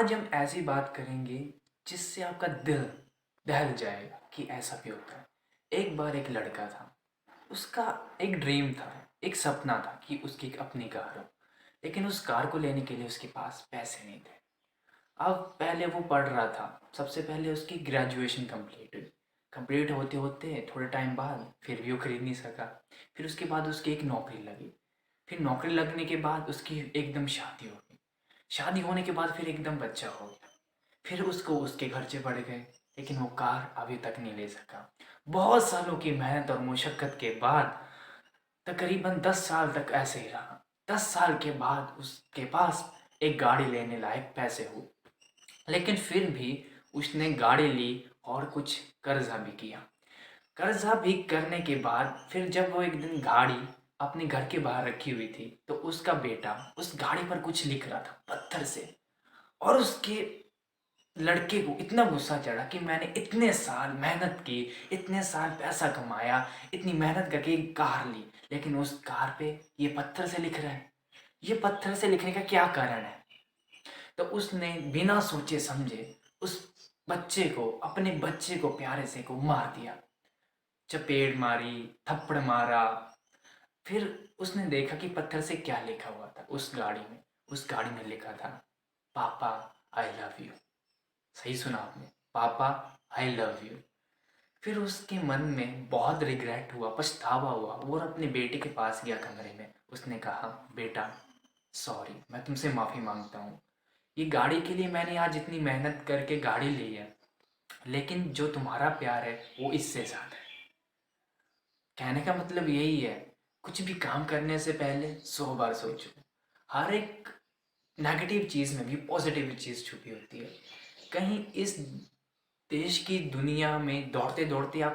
आज हम ऐसी बात करेंगे जिससे आपका दिल दहल जाएगा कि ऐसा भी होता है। एक बार एक लड़का था, उसका एक ड्रीम था, एक सपना था कि उसकी एक अपनी कार हो। लेकिन उस कार को लेने के लिए उसके पास पैसे नहीं थे। अब पहले वो पढ़ रहा था। सबसे पहले उसकी ग्रेजुएशन कंप्लीट हुई। कंप्लीट होते होते थोड़े टाइम बाद फिर भी वो खरीद नहीं सका। फिर उसके बाद उसकी एक नौकरी लगी। फिर नौकरी लगने के बाद उसकी एकदम शादी हो गई। शादी होने के बाद फिर एकदम बच्चा हो गया। फिर उसको उसके खर्चे बढ़ गए। लेकिन वो कार अभी तक नहीं ले सका। बहुत सालों की मेहनत और मुशक्क़त के बाद तकरीबन 10 साल तक ऐसे ही रहा। 10 साल के बाद उसके पास एक गाड़ी लेने लायक पैसे हुए। लेकिन फिर भी उसने गाड़ी ली और कुछ कर्जा भी किया। कर्जा भी करने के बाद फिर जब वो एक दिन गाड़ी अपने घर के बाहर रखी हुई थी तो उसका बेटा उस गाड़ी पर कुछ लिख रहा था पत्थर से। और उसके लड़के को इतना गुस्सा चढ़ा कि मैंने इतने साल मेहनत की, इतने साल पैसा कमाया, इतनी मेहनत करके एक कार ली, लेकिन उस कार पे ये पत्थर से लिख रहा है। ये पत्थर से लिखने का क्या कारण है? तो उसने बिना सोचे समझे उस बच्चे को, अपने बच्चे को प्यारे से को मार दिया। चपेट मारी, थप्पड़ मारा। फिर उसने देखा कि पत्थर से क्या लिखा हुआ था उस गाड़ी में। उस गाड़ी में लिखा था, पापा आई लव यू। सही सुना आपने, पापा आई लव यू। फिर उसके मन में बहुत रिग्रेट हुआ, पछतावा हुआ। वो अपने बेटे के पास गया कमरे में। उसने कहा, बेटा सॉरी, मैं तुमसे माफ़ी मांगता हूँ। ये गाड़ी के लिए मैंने आज इतनी मेहनत करके गाड़ी ली है, लेकिन जो तुम्हारा प्यार है वो इससे ज़्यादा है। कहने का मतलब यही है, कुछ भी काम करने से पहले 100 बार सोचो। हर एक नेगेटिव चीज़ में भी पॉजिटिव चीज़ छुपी होती है। कहीं इस देश की दुनिया में दौड़ते दौड़ते आप